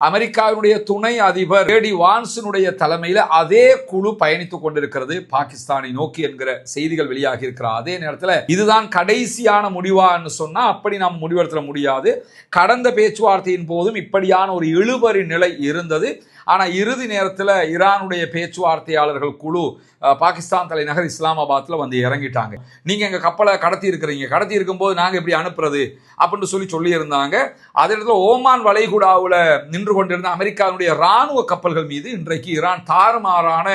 அமெரிக்காவினுடைய துணை அதிபர் ஜேடி வான்ஸினுடைய தலைமையில் அதே குழு பயணித்துக் கொண்டிருக்கிறது பாகிஸ்தானை நோக்கி என்கிற செய்திகள் வெளியாகி இருக்கிற அதே நேரத்தில் இதுதான் கடைசியான முடிவான்னு சொன்னா அப்படி நாம் முடிவெடுத்த முடியாது. கடந்த பேச்சுவார்த்தையின் போதும் இப்படியான ஒரு இழுபறி நிலை இருந்தது. ஆனால் இறுதி நேரத்தில் ஈரானுடைய பேச்சுவார்த்தையாளர்கள் குழு பாகிஸ்தான் தலைநகர் இஸ்லாமாபாத்தில் வந்து இறங்கிட்டாங்க. நீங்கள் எங்கள் கப்பலை கடத்தி இருக்கிறீங்க, கடத்தி இருக்கும்போது நாங்கள் எப்படி அனுப்புறது அப்படின்னு சொல்லியிருந்தாங்க. அதே இடத்துல ஓமான் வளைகுடாவில் நின்று கொண்டிருந்த அமெரிக்காவுடைய இராணுவ கப்பல்கள் மீது இன்றைக்கு ஈரான் தாறுமாறான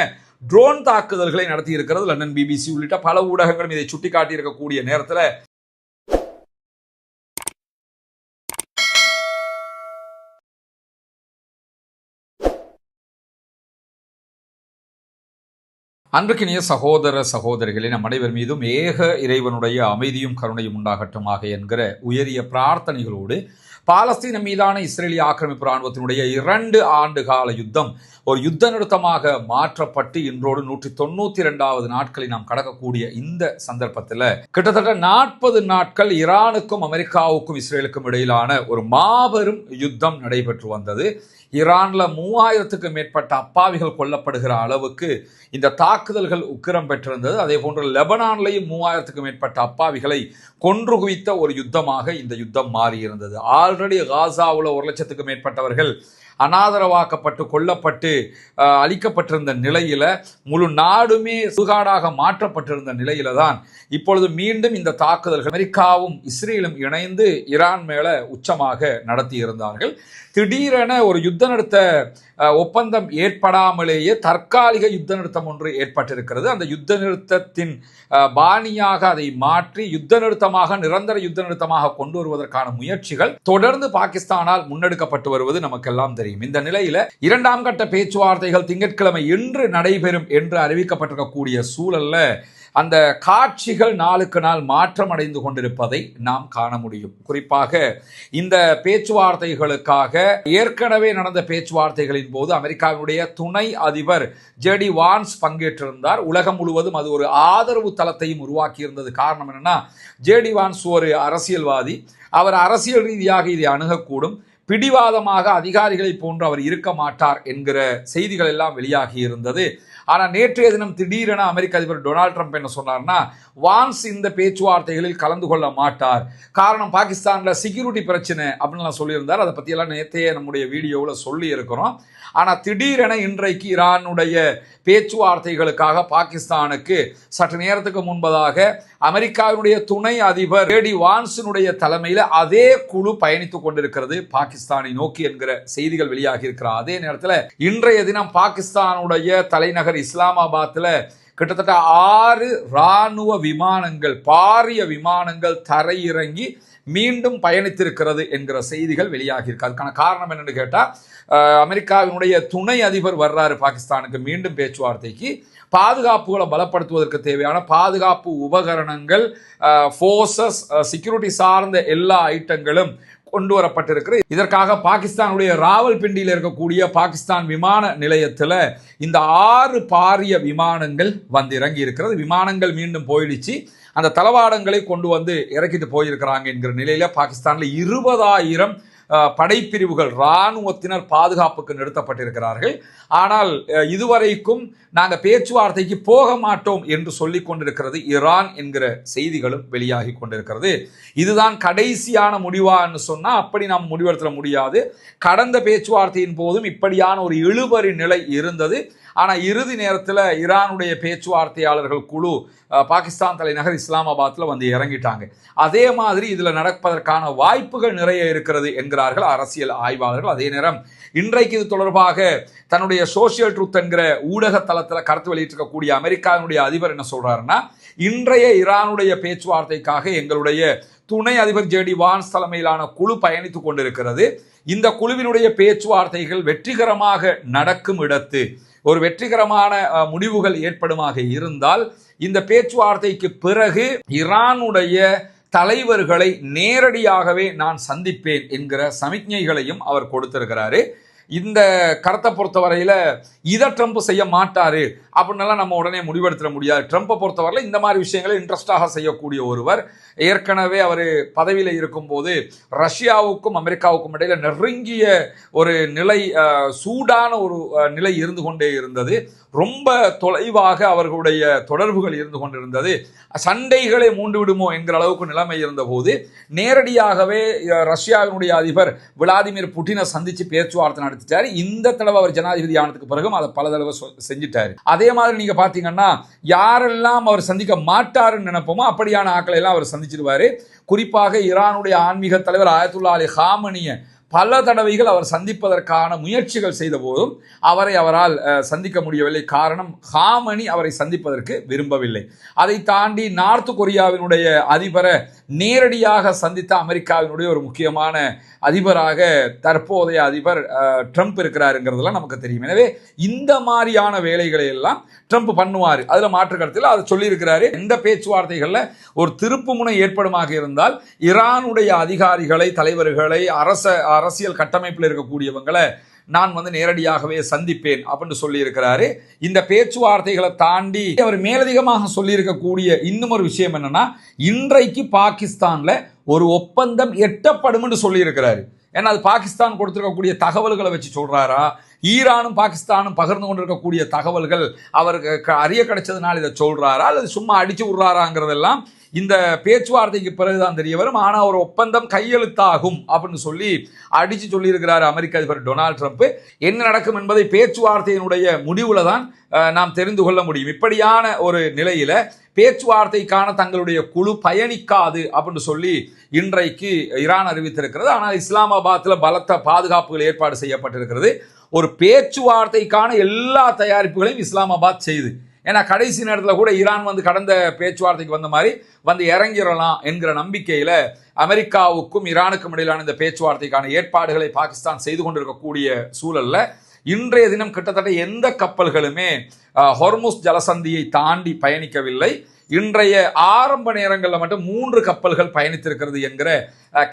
ட்ரோன் தாக்குதல்களை நடத்தி இருக்கிறது. லண்டன் பிபிசி உள்ளிட்ட பல ஊடகங்களும் இதை சுட்டிக்காட்டி இருக்கக்கூடிய நேரத்தில் அன்றுக்கினிய சகோதர சகோதரிகளே, நம் அனைவர் மீதும் ஏக இறைவனுடைய அமைதியும் கருணையும் உண்டாகட்டுமாக என்கிற உயரிய பிரார்த்தனைகளோடு பாலஸ்தீன மீதான இஸ்ரேலிய ஆக்கிரமிப்பு இராணுவத்தினுடைய 2 ஆண்டு கால யுத்தம் ஒரு யுத்த நிறுத்தமாக மாற்றப்பட்டு இன்றோடு 192வது நாட்களை நாம் கடக்கக்கூடிய இந்த சந்தர்ப்பத்தில் கிட்டத்தட்ட 40 நாட்கள் ஈரானுக்கும் அமெரிக்காவுக்கும் இஸ்ரேலுக்கும் இடையிலான ஒரு மாபெரும் யுத்தம் நடைபெற்று வந்தது. ஈரான்ல 3000க்கும் மேற்பட்ட அப்பாவிகள் கொல்லப்படுகிற அளவுக்கு இந்த தாக்குதல்கள் உக்கிரம் பெற்றிருந்தது. அதே போன்று லெபனான்லையும் 3000க்கும் மேற்பட்ட அப்பாவிகளை கொன்று குவித்த ஒரு யுத்தமாக இந்த யுத்தம் மாறியிருந்தது. ஆல்ரெடி காசாவில் 1 லட்சத்துக்கும் மேற்பட்டவர்கள் அனாதரவாக்கப்பட்டு கொல்லப்பட்டு அழிக்கப்பட்டிருந்த நிலையில முழு நாடுமே சுகாடாக மாற்றப்பட்டிருந்த நிலையில தான் இப்பொழுது மீண்டும் இந்த தாக்குதல்கள் அமெரிக்காவும் இஸ்ரேலும் இணைந்து ஈரான் மேல உச்சமாக நடத்தி இருந்தார்கள். திடீரென ஒரு யுத்த நிறுத்த ஒப்பந்தம் ஏற்படாமலேயே தற்காலிக யுத்த நிறுத்தம் ஒன்று ஏற்பட்டிருக்கிறது. அந்த யுத்த நிறுத்தத்தின் பாணியாக அதை மாற்றி யுத்த நிறுத்தமாக நிரந்தர யுத்த நிறுத்தமாக கொண்டு வருவதற்கான முயற்சிகள் தொடர்ந்து பாகிஸ்தானால் முன்னெடுக்கப்பட்டு வருவது நமக்கெல்லாம் தெரியும். இந்த நிலையில 2ஆம் கட்ட பேச்சுவார்த்தைகள் திங்கட்கிழமை இன்று நடைபெறும் என்று அறிவிக்கப்பட்டிருக்கக்கூடிய சூழல்ல அந்த காட்சிகள் நாளுக்கு நாள் மாற்றமடைந்து கொண்டிருப்பதை நாம் காண முடியும். குறிப்பாக இந்த பேச்சுவார்த்தைகளுக்காக ஏற்கனவே நடந்த பேச்சுவார்த்தைகளின் போது அமெரிக்காவுடைய துணை அதிபர் ஜேடி வான்ஸ் பங்கேற்றிருந்தார். உலகம் முழுவதும் அது ஒரு ஆதரவு தளத்தையும் உருவாக்கி இருந்தது. காரணம் என்னன்னா, ஜேடி வான்ஸ் ஒரு அரசியல்வாதி, அவர் அரசியல் ரீதியாக இதை அணுகக்கூடும், பிடிவாதமாக அதிகாரிகளை போன்று அவர் இருக்க மாட்டார் என்கிற செய்திகள் எல்லாம் வெளியாகி இருந்தது. ஆனால் நேற்றைய தினம் திடீரென அமெரிக்க அதிபர் டொனால்ட் ட்ரம்ப் என்ன சொன்னார்னா, வான்ஸ் இந்த பேச்சுவார்த்தைகளில் கலந்து கொள்ள மாட்டார், காரணம் பாகிஸ்தானில் செக்யூரிட்டி பிரச்சனை அப்படின்னு சொல்லியிருந்தார். அதை பற்றியெல்லாம் நேற்றைய நம்முடைய வீடியோவில் சொல்லி இருக்கிறோம். ஆனால் திடீரென இன்றைக்கு ஈரானுடைய பேச்சுவார்த்தைகளுக்காக பாகிஸ்தானுக்கு சற்று நேரத்துக்கு முன்பதாக அமெரிக்காவினுடைய துணை அதிபர் ஜேடி வான்ஸினுடைய தலைமையில் அதே குழு பயணித்துக் கொண்டிருக்கிறது பாகிஸ்தானை நோக்கி என்கிற செய்திகள் வெளியாகி இருக்கிற அதே நேரத்தில் இன்றைய தினம் பாகிஸ்தானுடைய தலைநகர் இஸ்லாமாபாத்தில் கிட்டத்தட்ட 6 இராணுவ விமானங்கள், பாரிய விமானங்கள் தரையிறங்கி மீண்டும் பயணித்திருக்கிறது என்கிற செய்திகள் வெளியாகி இருக்கு. அதுக்கான காரணம் என்னன்னு கேட்டால், அமெரிக்காவினுடைய துணை அதிபர் வர்றாரு பாகிஸ்தானுக்கு மீண்டும் பேச்சுவார்த்தைக்கு. பாதுகாப்புகளை பலப்படுத்துவதற்கு தேவையான பாதுகாப்பு உபகரணங்கள், ஃபோர்ஸஸ், செக்யூரிட்டி சார்ந்த எல்லா ஐட்டங்களும் கொண்டு வரப்பட்டிருக்கிறது. இதற்காக பாகிஸ்தானுடைய ராவல்பிண்டியில் இருக்கக்கூடிய பாகிஸ்தான் விமான நிலையத்தில் இந்த 6 பாரிய விமானங்கள் வந்து இறங்கி இருக்கிறது. விமானங்கள் மீண்டும் போயிடுச்சு, அந்த தளவாடங்களை கொண்டு வந்து இறக்கிட்டு போயிருக்கிறாங்க என்கிற நிலையில பாகிஸ்தானில் 20,000 படைப்பிரிவுகள் இராணுவத்தினர் பாதுகாப்புக்கு நிறுத்தப்பட்டிருக்கிறார்கள். ஆனால் இதுவரைக்கும் நாங்கள் பேச்சுவார்த்தைக்கு போக மாட்டோம் என்று சொல்லிக் கொண்டிருக்கிறது ஈரான் என்கிற செய்திகளும் வெளியாகி கொண்டிருக்கிறது. இதுதான் கடைசியான முடிவான்னு சொன்னா அப்படி நாம் முடிவெடுத்த முடியாது. கடந்த பேச்சுவார்த்தையின் போதும் இப்படியான ஒரு இழுபறி நிலை இருந்தது. ஆனால் இறுதி நேரத்தில் ஈரானுடைய பேச்சுவார்த்தையாளர்கள் குழு பாகிஸ்தான் தலைநகர் இஸ்லாமாபாத்தில் வந்து இறங்கிட்டாங்க. அதே மாதிரி இதில் நடப்பதற்கான வாய்ப்புகள் நிறைய இருக்கிறது என்கிறார்கள் அரசியல் ஆய்வாளர்கள். அதே நேரம் இன்றைக்கு இது தொடர்பாக தன்னுடைய சோசியல் ட்ரூத் என்கிற ஊடக தளத்தில் கருத்து வெளியிட்டிருக்கக்கூடிய அமெரிக்காவினுடைய அதிபர் என்ன சொல்றாருன்னா, இன்றைய ஈரானுடைய பேச்சுவார்த்தைக்காக எங்களுடைய துணை அதிபர் ஜேடி வான்ஸ் தலைமையிலான குழு பயணித்துக் கொண்டிருக்கிறது. இந்த குழுவினுடைய பேச்சுவார்த்தைகள் வெற்றிகரமாக நடக்கும் இடத்து ஒரு வெற்றிகரமான முடிவுகள் ஏற்படுமாக இருந்தால் இந்த பேச்சுவார்த்தைக்கு பிறகு ஈரானுடைய தலைவர்களை நேரடியாகவே நான் சந்திப்பேன் என்கிற சமிக்ஞைகளையும் அவர் கொடுத்திருக்கிறாரு. இந்த கருத்தை பொறுத்தவரையில் இதை ட்ரம்ப் செய்ய மாட்டாரு அப்படின்னெல்லாம் நம்ம உடனே முடிவெடுத்துட முடியாது. ட்ரம்ப்பை பொறுத்தவரையில் இந்த மாதிரி விஷயங்களை இன்ட்ரெஸ்டாக செய்யக்கூடிய ஒருவர். ஏற்கனவே அவர் பதவியில் இருக்கும்போது ரஷ்யாவுக்கும் அமெரிக்காவுக்கும் இடையில நெருங்கிய ஒரு நிலை, சூடான ஒரு நிலை இருந்து கொண்டே இருந்தது. ரொம்ப தொலைவாக அவர்களுடைய தொடர்புகள் இருந்து கொண்டிருந்தது. சண்டைகளை மூண்டு விடுமோ என்கிற அளவுக்கு நிலைமை இருந்தபோது நேரடியாகவே ரஷ்யாவினுடைய அதிபர் விளாடிமிர் புட்டினை சந்திச்சு பேச்சுவார்த்தை நடத்திட்டாரு. இந்த தடவை அவர் ஜனாதிபதி ஆனதுக்கு பிறகும் அதை பல தடவை செஞ்சிட்டாரு. அதே மாதிரி நீங்க பாத்தீங்கன்னா யாரெல்லாம் அவர் சந்திக்க மாட்டாருன்னு நினைப்போமோ அப்படியான ஆட்களை எல்லாம் அவர் சந்திச்சிருவாரு. குறிப்பாக ஈரானுடைய ஆன்மீக தலைவர் ஆயத்துல்லா அலி காமனியை பல தடவைகள் அவர் சந்திப்பதற்கான முயற்சிகள் செய்த போதும் அவரால் சந்திக்க முடியவில்லை. காரணம், காமனி அவரை சந்திப்பதற்கு விரும்பவில்லை. அதை தாண்டி நார்த் கொரியாவினுடைய அதிபரை நேரடியாக சந்தித்த அமெரிக்காவினுடைய ஒரு முக்கியமான அதிபராக தற்போதைய அதிபர் ட்ரம்ப் இருக்கிறாருங்கிறதுலாம் நமக்கு தெரியும். எனவே இந்த மாதிரியான வேலைகளை எல்லாம் ட்ரம்ப் பண்ணுவார், அதுல மாற்று கருத்தில் அதை சொல்லியிருக்கிறாரு. இந்த பேச்சுவார்த்தைகள்ல ஒரு திருப்பு முனை ஏற்படுமாக இருந்தால் ஈரானுடைய அதிகாரிகளை, தலைவர்களை, அரசியல் கட்டமைப்பில் இருக்கக்கூடியவங்களை நான் நேரடியாகவே சந்திப்பேன் அப்படின்னு சொல்லி இருக்கிறாரு. இந்த பேச்சுவார்த்தைகளை தாண்டி அவர் மேலதிகமாக சொல்லி இருக்கக்கூடிய இன்னும் ஒரு விஷயம் என்னன்னா, இன்றைக்கு பாகிஸ்தான்ல ஒரு ஒப்பந்தம் எட்டப்படும் என்று சொல்லி இருக்கிறாரு. ஏன்னா அது பாகிஸ்தான் கொடுத்திருக்கக்கூடிய தகவல்களை வச்சு சொல்றாரா, ஈரானும் பாகிஸ்தானும் பகிர்ந்து கொண்டிருக்கக்கூடிய தகவல்கள் அவருக்கு அறிய கிடைச்சதுனால இதை சொல்றாரா, அல்லது சும்மா அடிச்சு விடுறாராங்கிறதெல்லாம் இந்த பேச்சுவார்த்தைக்கு பிறகுதான் தெரிய வரும். ஆனால் ஒரு ஒப்பந்தம் கையெழுத்தாகும் அப்படின்னு சொல்லி அடிச்சு சொல்லியிருக்கிறார் அமெரிக்க அதிபர் டொனால்ட் ட்ரம்ப். என்ன நடக்கும் என்பதை பேச்சுவார்த்தையினுடைய முடிவுல தான் நாம் தெரிந்து கொள்ள முடியும். இப்படியான ஒரு நிலையில பேச்சுவார்த்தைக்கான தங்களுடைய குழு பயணிக்காது அப்படின்னு சொல்லி இன்றைக்கு ஈரான் அறிவித்திருக்கிறது. ஆனால் இஸ்லாமாபாத்தில் பலத்த பாதுகாப்புகள் ஏற்பாடு செய்யப்பட்டிருக்கிறது. ஒரு பேச்சுவார்த்தைக்கான எல்லா தயாரிப்புகளையும் இஸ்லாமாபாத் செய்து, ஏன்னா கடைசி நேரத்தில் கூட ஈரான் கடந்த பேச்சுவார்த்தைக்கு வந்த மாதிரி இறங்கிடலாம் என்கிற நம்பிக்கையில அமெரிக்காவுக்கும் ஈரானுக்கும் இடையிலான இந்த பேச்சுவார்த்தைக்கான ஏற்பாடுகளை பாகிஸ்தான் செய்து கொண்டிருக்கக்கூடிய சூழல்ல இன்றைய தினம் கிட்டத்தட்ட எந்த கப்பல்களுமே ஹொர்முஸ் ஜலசந்தியை தாண்டி பயணிக்கவில்லை. இன்றைய ஆரம்ப நேரங்களில் மட்டும் 3 கப்பல்கள் பயணித்திருக்கிறது என்கிற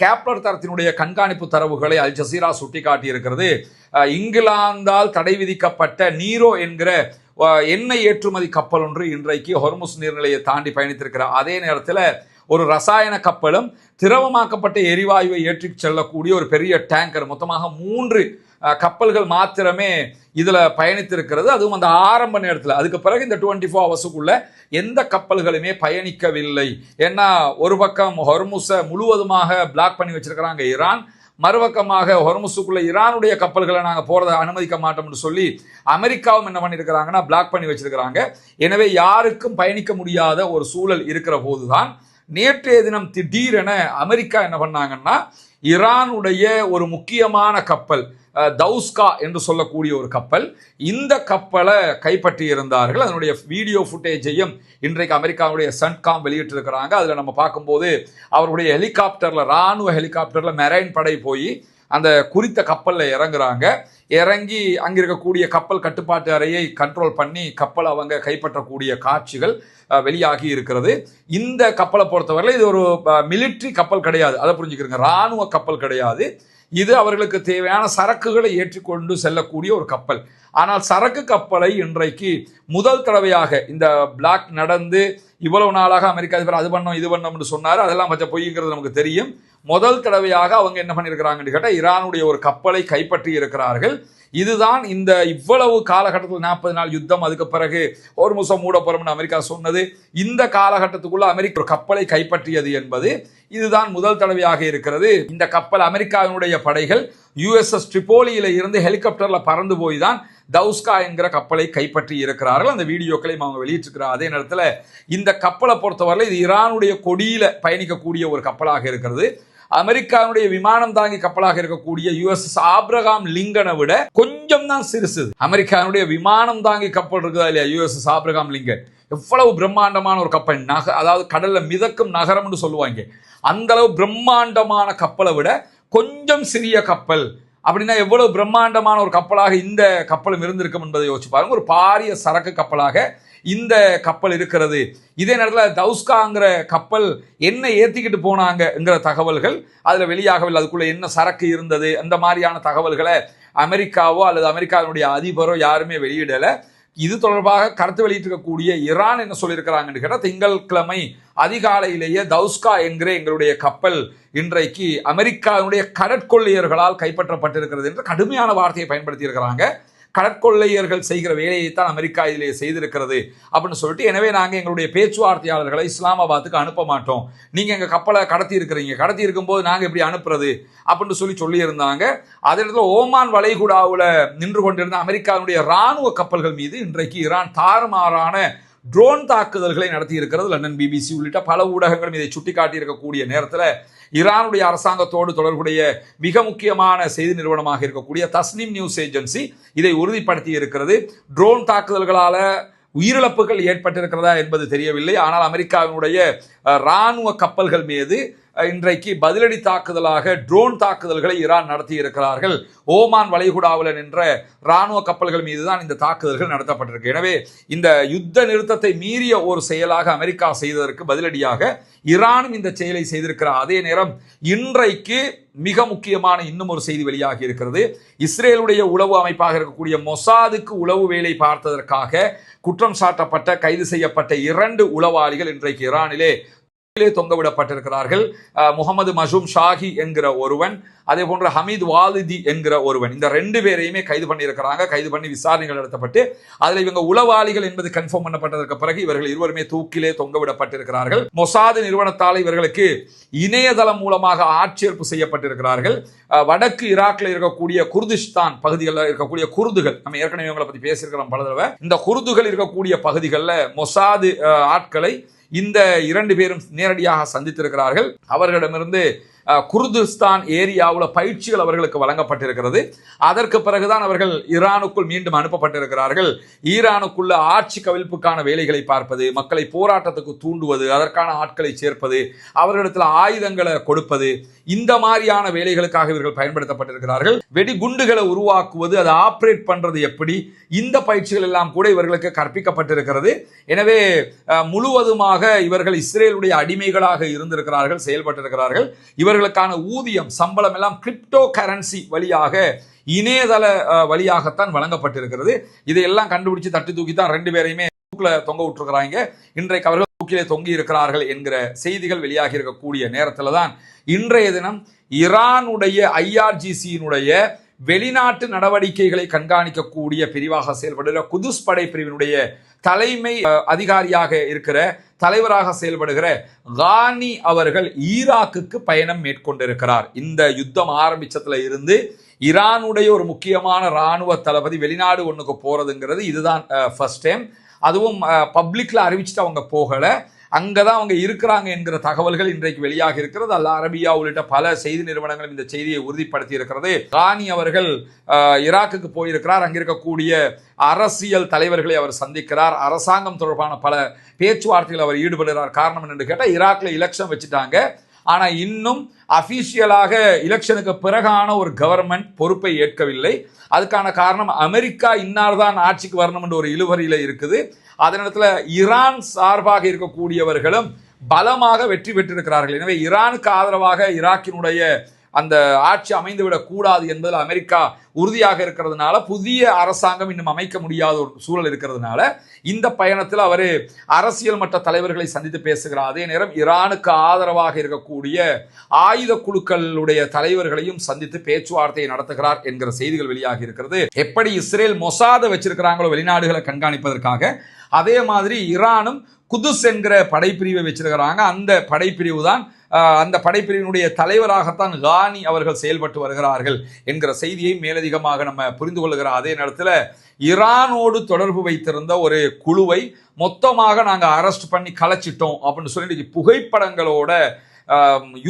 கேப்லர் தரத்தினுடைய கண்காணிப்பு தரவுகளை அல் ஜசீரா சுட்டிக்காட்டி இருக்கிறது. இங்கிலாந்தால் தடை விதிக்கப்பட்ட நீரோ என்கிற எண்ணெய் ஏற்றுமதி கப்பல் ஒன்று இன்றைக்கு ஹொர்முஸ் நீர்நிலையை தாண்டி பயணித்திருக்கிறார். அதே நேரத்தில் ஒரு ரசாயன கப்பலும் திரவமாக்கப்பட்ட எரிவாயுவை ஏற்றி செல்லக்கூடிய ஒரு பெரிய டேங்கர், மொத்தமாக 3 கப்பல்கள் மாத்திரமே இதுல பயணித்திருக்கிறது. அதுவும் அந்த ஆரம்ப நேரத்தில். அதுக்கு பிறகு இந்த 24 ஹவர்ஸுக்குள்ள எந்த கப்பல்களுமே பயணிக்கவில்லை. ஏன்னா ஒரு பக்கம் ஹொர்முஸை முழுவதுமாக பிளாக் பண்ணி வச்சிருக்கிறாங்க ஈரான், மறுபக்கமாக ஹொர்முஸுக்குள்ள ஈரானுடைய கப்பல்களை நாங்கள் போறதை அனுமதிக்க மாட்டோம்னு சொல்லி அமெரிக்காவும் என்ன பண்ணியிருக்கிறாங்கன்னா பிளாக் பண்ணி வச்சிருக்கிறாங்க. எனவே யாருக்கும் பயணிக்க முடியாத ஒரு சூழல் இருக்கிற போதுதான் நேற்றைய தினம் திடீரென அமெரிக்கா என்ன பண்ணாங்கன்னா ஈரானுடைய ஒரு முக்கியமான கப்பல் தௌஸ்கா என்று சொல்லக்கூடிய ஒரு கப்பல், இந்த கப்பலை கைப்பற்றி இருந்தார்கள். அதனுடைய வீடியோ ஃபுட்டேஜையும் இன்றைக்கு அமெரிக்காவுடைய சென்ட்காம் வெளியிட்டிருக்கிறாங்க. அதில் நம்ம பார்க்கும்போது அவருடைய ஹெலிகாப்டர்ல, ராணுவ ஹெலிகாப்டர்ல மெரைன் படை போய் அந்த குறித்த கப்பலில் இறங்குறாங்க. இறங்கி அங்கிருக்கக்கூடிய கப்பல் கட்டுப்பாட்டு அறையை கண்ட்ரோல் பண்ணி கப்பலை அவங்க கைப்பற்றக்கூடிய காட்சிகள் வெளியாகி இருக்கிறது. இந்த கப்பலை பொறுத்தவரை இது ஒரு மிலிட்ரி கப்பல் கிடையாது, அதை புரிஞ்சுக்கிறீங்க, ராணுவ கப்பல் கிடையாது. இது அவர்களுக்கு தேவையான சரக்குகளை ஏற்றிக்கொண்டு செல்லக்கூடிய ஒரு கப்பல். ஆனால் சரக்கு கப்பலை இன்றைக்கு முதல் தடவையாக இந்த பிளாக் நடந்து இவ்வளவு நாளாக அமெரிக்க அதிபர் அது பண்ணோம் இது பண்ணோம்னு சொன்னார், அதெல்லாம் கொஞ்சம் பொய்ங்கிறது நமக்கு தெரியும். முதல் தடவையாக அவங்க என்ன பண்ணியிருக்கிறாங்கன்னு கேட்டால் ஈரானுடைய ஒரு கப்பலை கைப்பற்றி இருக்கிறார்கள். இதுதான் இந்த இவ்வளவு காலகட்டத்தில் 40 நாள் யுத்தம், அதுக்கு பிறகு ஹொர்முஸை மூட போறோம்னு அமெரிக்கா சொன்னது, இந்த காலகட்டத்துக்குள்ள அமெரிக்க ஒரு கப்பலை கைப்பற்றியது என்பது இதுதான் முதல் தடவையாக இருக்கிறது. இந்த கப்பல் அமெரிக்காவினுடைய படைகள் USS ட்ரிபோலியில இருந்து ஹெலிகாப்டர்ல பறந்து போய் தான் தௌஸ்கா என்கிற கப்பலை கைப்பற்றி இருக்கிறார்கள். அந்த வீடியோக்களையும் அவங்க வெளியிட்டிருக்கிறார். அதே நேரத்தில் இந்த கப்பலை பொறுத்தவரை இது ஈரானுடைய கொடியில பயணிக்கக்கூடிய ஒரு கப்பலாக இருக்கிறது. அமெரிக்காவுடைய விமானம் தாங்கி கப்பலாக இருக்கக்கூடிய USS ஆப்ரஹாம் லிங்கனை விட கொஞ்சம் தான் சிறுசு. அமெரிக்காவுடைய விமானம் தாங்கி கப்பல் இருக்குதா இல்லையா, USS ஆப்ரஹாம் லிங்கன், எவ்வளவு பிரம்மாண்டமான ஒரு கப்பல், அதாவது கடல்ல மிதக்கும் நகரம்னு சொல்லுவாங்க, அந்த அளவு பிரம்மாண்டமான கப்பலை விட கொஞ்சம் சிறிய கப்பல். அப்படின்னா எவ்வளவு பிரம்மாண்டமான ஒரு கப்பலாக இந்த கப்பலும் இருந்திருக்கும் என்பதை யோசிச்சு பாருங்க. ஒரு பாரிய சரக்கு கப்பலாக இந்த கப்பல் இருக்கிறது. இதே நேரத்தில் தௌஸ்காங்கிற கப்பல் என்ன ஏற்றிக்கிட்டு போனாங்கங்கிற தகவல்கள் அதில் வெளியாகவில்லை. அதுக்குள்ள என்ன சரக்கு இருந்தது அந்த மாதிரியான தகவல்களை அமெரிக்காவோ அல்லது அமெரிக்காவினுடைய அதிபரோ யாருமே வெளியிடல. இது தொடர்பாக கருத்து வெளியிட்டிருக்கக்கூடிய ஈரான் என்ன சொல்லியிருக்கிறாங்கன்னு கேட்டால், திங்கட்கிழமை அதிகாலையிலேயே தௌஸ்கா என்கிற எங்களுடைய கப்பல் இன்றைக்கு அமெரிக்காவினுடைய கடற்கொள்ளையர்களால் கைப்பற்றப்பட்டிருக்கிறது என்று கடுமையான வார்த்தையை பயன்படுத்தி இருக்கிறாங்க. கடற்கொள்ளையர்கள் செய்கிற வேலையைத்தான் அமெரிக்கா இதிலே செய்திருக்கிறது அப்படின்னு சொல்லிட்டு, எனவே நாங்கள் எங்களுடைய பேச்சுவார்த்தையாளர்களை இஸ்லாமாபாத்துக்கு அனுப்ப மாட்டோம், நீங்கள் எங்கள் கப்பலை கடத்தி இருக்கிறீங்க, கடத்தி இருக்கும்போது நாங்கள் எப்படி அனுப்புறது அப்படின்னு சொல்லியிருந்தாங்க. அதே இடத்துல ஓமான் வளைகுடாவில் நின்று கொண்டிருந்த அமெரிக்காவுடைய இராணுவ கப்பல்கள் மீது இன்றைக்கு ஈரான் தாறுமாறான ட்ரோன் தாக்குதல்களை நடத்தி இருக்கிறது. லண்டன் பிபிசி உள்ளிட்ட பல ஊடகங்களும் இதை சுட்டிக்காட்டி இருக்கக்கூடிய நேரத்தில் ஈரானுடைய அரசாங்கத்தோடு தொடர்புடைய மிக முக்கியமான செய்தி நிறுவனமாக இருக்கக்கூடிய தஸ்னீம் நியூஸ் ஏஜென்சி இதை உறுதிப்படுத்தி இருக்கிறது. ட்ரோன் தாக்குதல்களால உயிரிழப்புகள் ஏற்பட்டிருக்கிறதா என்பது தெரியவில்லை. ஆனால் அமெரிக்காவினுடைய இராணுவ கப்பல்கள் மீது இன்றைக்கு பதிலடி தாக்குதலாக ட்ரோன் தாக்குதல்களை ஈரான் நடத்தி இருக்கிறார்கள். ஓமான் வளைகுடாவில் நின்ற இராணுவ கப்பல்கள் மீதுதான் இந்த தாக்குதல்கள் நடத்தப்பட்டிருக்கு. எனவே இந்த யுத்த நிறுத்தத்தை மீறிய ஒரு செயலாக அமெரிக்கா செய்ததற்கு பதிலடியாக ஈரானும் இந்த செயலை செய்திருக்கிறார். அதே நேரம் இன்றைக்கு மிக முக்கியமான இன்னும் ஒரு செய்தி வெளியாகி இருக்கிறது. இஸ்ரேலுடைய உளவு அமைப்பாக இருக்கக்கூடிய மொசாதுக்கு உளவு வேலை பார்த்ததற்காக குற்றம் சாட்டப்பட்ட கைது செய்யப்பட்ட 2 உளவாளிகள் இன்றைக்கு ஈரானிலே தொங்கவிடப்பட்டிருக்கிறார்கள். முகமது மசூம் ஷாஹி என்கிற ஒருவன், அதே போன்ற ஹமீத் வாலிதி என்கிற ஒருவன். இந்த 2 பேரையுமே கைது பண்ணியிருக்கிறாங்க. கைது பண்ணி விசாரணைகள் நடத்தப்பட்டு அதில் இவங்க உளவாளிகள் என்பது கன்ஃபார்ம் பண்ணப்பட்டதற்கு பிறகு இவர்கள் இருவருமே தூக்கிலே தொங்கவிடப்பட்டிருக்கிறார்கள். மொசாது நிறுவனத்தால் இவர்களுக்கு இணையதளம் மூலமாக ஆட்சேர்ப்பு செய்யப்பட்டிருக்கிறார்கள். வடக்கு ஈராக்கில் இருக்கக்கூடிய குர்திஸ்தான் பகுதிகளில் இருக்கக்கூடிய குர்துகள், நம்ம ஏற்கனவே இவங்களை பற்றி பேசியிருக்கிறோம் பல தடவை. இந்த குர்துகள் இருக்கக்கூடிய பகுதிகளில் மொசாது ஆட்களை இந்த 2 பேரும் நேரடியாக சந்தித்திருக்கிறார்கள். அவர்களிடமிருந்து குர்திஸ்தான் ஏரியாவில் பயிற்சிகள் அவர்களுக்கு வழங்கப்பட்டிருக்கிறது. அதற்கு பிறகுதான் அவர்கள் ஈரானுக்குள் மீண்டும் அனுப்பப்பட்டிருக்கிறார்கள். ஈரானுக்குள்ள ஆட்சி கவிழ்ப்புக்கான வேலைகளை பார்ப்பது, மக்களை போராட்டத்துக்கு தூண்டுவது, அதற்கான ஆட்களை சேர்ப்பது, அவர்களிடத்தில் ஆயுதங்களை கொடுப்பது, இந்த மாதிரியான வேலைகளுக்காக இவர்கள் பயன்படுத்தப்பட்டிருக்கிறார்கள். வெடிகுண்டுகளை உருவாக்குவது, அதை ஆப்ரேட் பண்றது எப்படி, இந்த பயிற்சிகள் எல்லாம் கூட இவர்களுக்கு கற்பிக்கப்பட்டிருக்கிறது. எனவே முழுவதுமாக இவர்கள் இஸ்ரேலுடைய அடிமைகளாக இருந்திருக்கிறார்கள், செயல்பட்டிருக்கிறார்கள். இவர்களுக்கான ஊதியம், சம்பளம் எல்லாம் கிரிப்டோ கரன்சி வழியாக, இணையதள வழியாகத்தான் வழங்கப்பட்டிருக்கிறது. இதையெல்லாம் கண்டுபிடிச்சு தட்டி தூக்கி தான் 2 பேரையுமே தூக்கில தொங்க விட்டுருக்கிறாங்க. இன்றைக்கு அவர்கள் தூக்கிலே தொங்கி இருக்கிறார்கள் என்கிற செய்திகள் வெளியாகி இருக்கக்கூடிய நேரத்தில் தான் இன்றைய தினம் ஈரானுடைய IRGC-யினுடைய வெளிநாட்டு நடவடிக்கைகளை கண்காணிக்கக்கூடிய பிரிவாக செயல்படுகிற குதுஸ் படை பிரிவினுடைய தலைமை அதிகாரியாக இருக்கிற, தலைவராக செயல்படுகிற கானி அவர்கள் ஈராக்குக்கு பயணம் மேற்கொண்டிருக்கிறார். இந்த யுத்தம் ஆரம்பிச்சதுல இருந்து ஈரானுடைய ஒரு முக்கியமான இராணுவ தளபதி வெளிநாடு ஒன்றுக்கு போறதுங்கிறது இதுதான் ஃபர்ஸ்ட் டைம். அதுவும் பப்ளிக்ல அறிவிச்சுட்டு அவங்க போகல, அங்கதான் அவங்க இருக்கிறாங்க என்கிற தகவல்கள் இன்றைக்கு வெளியாக இருக்கிறது. அல் அரபியா உள்ளிட்ட பல செய்தி நிறுவனங்களும் இந்த செய்தியை உறுதிப்படுத்தி இருக்கிறது. கானி அவர்கள் ஈராக்குக்கு போயிருக்கிறார். அங்கிருக்கக்கூடிய அரசியல் தலைவர்களை அவர் சந்திக்கிறார். அரசாங்கம் தொடர்பான பல பேச்சுவார்த்தைகள் அவர் ஈடுபடுகிறார். காரணம் என்னன்னு கேட்டால், ஈராக்ல எலெக்ஷன் வச்சுட்டாங்க. ஆனா இன்னும் அபிஷியலாக எலெக்ஷனுக்கு பிறகான ஒரு கவர்மெண்ட் பொறுப்பை ஏற்கவில்லை. அதுக்கான காரணம் அமெரிக்கா இன்னார்தான் ஆட்சிக்கு வரணும் என்ற ஒரு இழுவரியில இருக்குது. அதே நேரத்தில் ஈரான் சார்பாக இருக்கக்கூடியவர்களும் பலமாக வெற்றி பெற்றிருக்கிறார்கள். எனவே ஈரானுக்கு ஆதரவாக ஈராக்கினுடைய அந்த ஆட்சி அமைந்துவிடக் கூடாது என்பதில் அமெரிக்கா உறுதியாக இருக்கிறதுனால, புதிய அரசாங்கம் இன்னும் அமைக்க முடியாத ஒரு சூழல் இருக்கிறதுனால இந்த பயணத்தில் அவர் அரசியல் மட்ட தலைவர்களை சந்தித்து பேசுகிறார். அதே நேரம் ஈரானுக்கு ஆதரவாக இருக்கக்கூடிய ஆயுத குழுக்களுடைய தலைவர்களையும் சந்தித்து பேச்சுவார்த்தையை நடத்துகிறார் என்கிற செய்திகள் வெளியாகி இருக்கிறது. எப்படி இஸ்ரேல் மொசாதை வச்சிருக்கிறாங்களோ வெளிநாடுகளை கண்காணிப்பதற்காக, அதே மாதிரி ஈரானும் குதுஸ் என்கிற படைப்பிரிவை வச்சிருக்கிறாங்க. அந்த படைப்பிரிவு தான், அந்த படைப்பிரிவினுடைய தலைவராகத்தான் கானி அவர்கள் செயல்பட்டு வருகிறார்கள் என்கிற செய்தியை மேலதிகமாக நம்ம புரிந்து கொள்கிற அதே நேரத்தில், ஈரானோடு தொடர்பு வைத்திருந்த ஒரு குழுவை மொத்தமாக நாங்கள் அரெஸ்ட் பண்ணி கலைச்சிட்டோம் அப்படின்னு சொல்லி புகைப்படங்களோட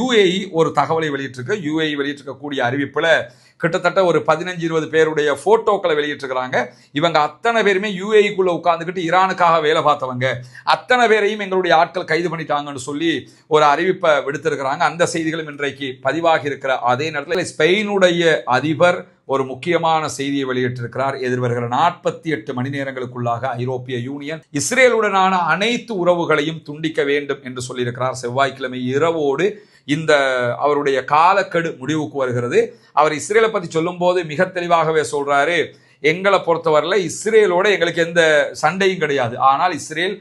UAE ஒரு தகவலை வெளியிட்டிருக்கு. UAE வெளியிட்டிருக்கக்கூடிய அறிவிப்பில் கிட்டத்தட்ட ஒரு 15-20 பேருடைய போட்டோக்களை வெளியிட்டிருக்கிறாங்க. இவங்க அத்தனை பேருமே UAE-க்குள்ள உட்கார்ந்துக்கிட்டு ஈரானுக்காக வேலை பார்த்தவங்க, அத்தனை பேரையும் எங்களுடைய ஆட்கள் கைது பண்ணிட்டாங்கன்னு சொல்லி ஒரு அறிவிப்பை விடுத்திருக்கிறாங்க. அந்த செய்திகளும் இன்றைக்கு பதிவாகி இருக்கிற அதே நேரத்தில் ஸ்பெயினுடைய அதிபர் ஒரு முக்கியமான செய்தியை வெளியிட்டிருக்கிறார். எதிர்வருகிற 48 மணி நேரங்களுக்குள்ளாக ஐரோப்பிய யூனியன் இஸ்ரேலுடனான அனைத்து உறவுகளையும் துண்டிக்க வேண்டும் என்று சொல்லியிருக்கிறார். செவ்வாய்க்கிழமை இரவோடு இந்த அவருடைய காலக்கெடு முடிவுக்கு வருகிறது. அவர் இஸ்ரேலை பற்றி சொல்லும்போது மிக தெளிவாகவே சொல்றாரு, எங்களை பொறுத்தவரையில் இஸ்ரேலோட எங்களுக்கு எந்த சண்டையும் கிடையாது, ஆனால் இஸ்ரேல்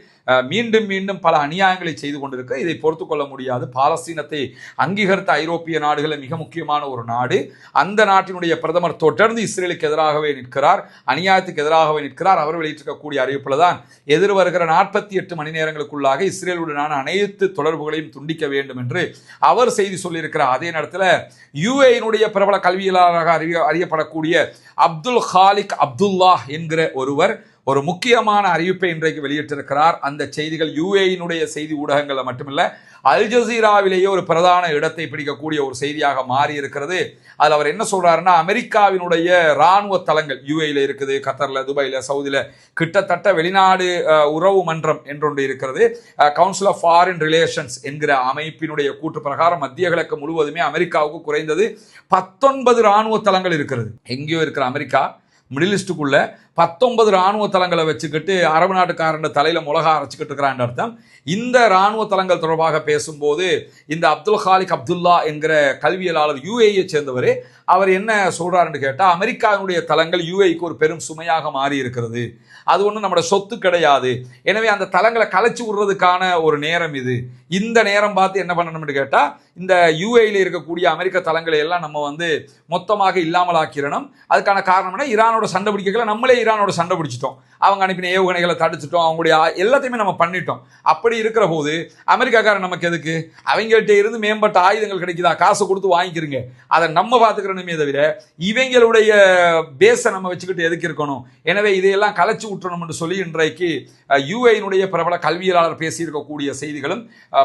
மீண்டும் மீண்டும் பல அநியாயங்களை செய்து கொண்டிருக்க இதை பொறுத்து கொள்ள முடியாது. பாலஸ்தீனத்தை அங்கீகரித்த ஐரோப்பிய நாடுகளில் மிக முக்கியமான ஒரு நாடு. அந்த நாட்டினுடைய பிரதமர் தொடர்ந்து இஸ்ரேலுக்கு எதிராகவே நிற்கிறார், அநியாயத்துக்கு எதிராகவே நிற்கிறார். அவர் வெளியிட்டிருக்கக்கூடிய அறிவிப்பில் தான் எதிர்வருகிற 48 மணி நேரங்களுக்குள்ளாக இஸ்ரேலுடனான அனைத்து தொடர்புகளையும் துண்டிக்க வேண்டும் என்று அவர் செய்தி சொல்லியிருக்கிறார். அதே நேரத்தில் யுஏயினுடைய பிரபல கல்வியாளராக அறியப்படக்கூடிய அப்துல் ஹாலிக் அப்துல்லா என்கிற ஒருவர் ஒரு முக்கியமான அறிவிப்பை இன்றைக்கு வெளியிட்டிருக்கிறார். அந்த செய்திகள் யுஏயினுடைய செய்தி ஊடகங்களில் மட்டுமில்ல, அல் ஜசீராவிலேயே ஒரு பிரதான இடத்தை பிடிக்கக்கூடிய ஒரு செய்தியாக மாறி இருக்கிறது. அதில் அவர் என்ன சொல்றாருன்னா, அமெரிக்காவினுடைய இராணுவ தளங்கள் யுஏயில் இருக்குது, கத்தர்ல, துபாயில, சவுதியில கிட்டத்தட்ட வெளிநாடு உறவு மன்றம் என்றொன்று இருக்கிறது. கவுன்சில் ஆஃப் ஃபாரின் ரிலேஷன்ஸ் என்கிற அமைப்பினுடைய கூற்று பிரகாரம் மத்திய கிழக்கு முழுவதுமே அமெரிக்காவுக்கு குறைந்தது 19 இராணுவ தளங்கள் இருக்கிறது. எங்கேயோ இருக்கிற அமெரிக்கா மிடில் ஈஸ்டுக்குள்ள 19 இராணுவ தளங்களை வச்சுக்கிட்டு அரபு நாட்டுக்காரன் தலையில மிளகா அரைச்சிக்கிட்டு இருக்கிறான் அர்த்தம். இந்த இராணுவ தளங்கள் தொடர்பாக பேசும்போது இந்த அப்துல் ஹாலிக் அப்துல்லா என்கிற கல்வியலாளர் யுஏயை சேர்ந்தவர் அவர் என்ன சொல்றாருன்னு கேட்டா, அமெரிக்காவினுடைய தளங்கள் யுஏக்கு ஒரு பெரும் சுமையாக மாறி இருக்கிறது, அது ஒன்றும் நம்மளோட சொத்து கிடையாது, எனவே அந்த தளங்களை கலைச்சி விடுறதுக்கான ஒரு நேரம் இது. இந்த நேரம் பார்த்து என்ன பண்ணணும்னு கேட்டா, இந்த யுஏயில் இருக்கக்கூடிய அமெரிக்க தளங்களை எல்லாம் நம்ம மொத்தமாக இல்லாமல் ஆக்கிடணும். அதுக்கான காரணம் என்ன, ஈரானோட சண்டை பிடிக்கல, நம்மளே ஈரானோட சண்டை பிடிச்சிட்டோம், அவங்க அனுப்பின ஏவுகணைகளை தடுத்துட்டோம், அவங்களுடைய எல்லாத்தையுமே நம்ம பண்ணிட்டோம். அப்படி இருக்கிற போது அமெரிக்காக்காரன் நமக்கு எதுக்கு, அவங்கள்ட்ட இருந்து மேம்பட்ட ஆயுதங்கள் கிடைக்குதா, காசு கொடுத்து வாங்கிக்கிறீங்க, அதை நம்ம பார்த்துக்கிறணுமே தவிர இவங்களுடைய பேஸை நம்ம வச்சுக்கிட்டு எதுக்கு இருக்கணும். எனவே இதையெல்லாம் கலைச்சு விட்டுறணும் என்று சொல்லி இன்றைக்கு யுஏயினுடைய பிரபல கல்வியலாளர் பேசியிருக்கக்கூடிய செய்திகளும்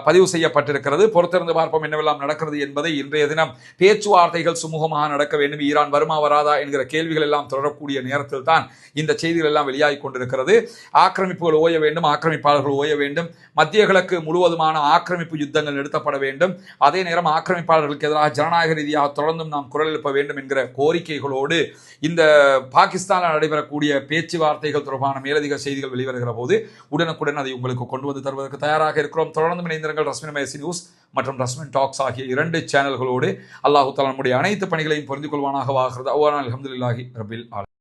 பதிவு செய்யப்பட்டிருக்கிறது. பொறுத்திருந்து பார்ப்போம் என்னவெல்லாம் நடக்கிறது என்பதை. இன்றைய தினம் பேச்சுவார்த்தைகள் சுமூகமாக நடக்க வேண்டும், ஈரான் வருமா வராதா என்கிற கேள்விகள் எல்லாம் தொடரக்கூடிய நேரத்தில் தான் இந்த செய்திகள் எல்லாம் வெளியாகி கொண்டிருக்கிறது. ஆக்கிரமிப்புகள் ஓய வேண்டும், ஆக்கிரமிப்பாளர்கள் ஓய வேண்டும், மத்திய கிழக்கு முழுவதுமான ஆக்கிரமிப்பு யுத்தங்கள் நிறுத்தப்பட வேண்டும், அதே நேரம் ஆக்கிரமிப்பாளர்களுக்கு எதிராக ஜனநாயக ரீதியாக தொடர்ந்தும் நாம் குரல் எழுப்ப வேண்டும் என்கிற கோரிக்கைகளோடு இந்த பாகிஸ்தானில் நடைபெறக்கூடிய பேச்சுவார்த்தைகள் தொடர்பான மேலதிக செய்திகள் வெளிவருகிற போது உடனுக்குடன் அதை உங்களுக்கு கொண்டு வந்து தருவதற்கு தயாராக இருக்கிறோம். தொடர்ந்து இணைந்திருங்கள். ரஸ்மின் மேசி நியூஸ் மற்றும் ரஸ்மின் டாக்ஸ் ஆகிய 2 சேனல்களோடு. அல்லாஹ் தஆலா நம்முடைய அனைத்து பணிகளையும் புரிந்து கொள்வானாக. வாகிறது அல்ஹம்துலில்லாஹி ரப்பில் ஆலமீன்.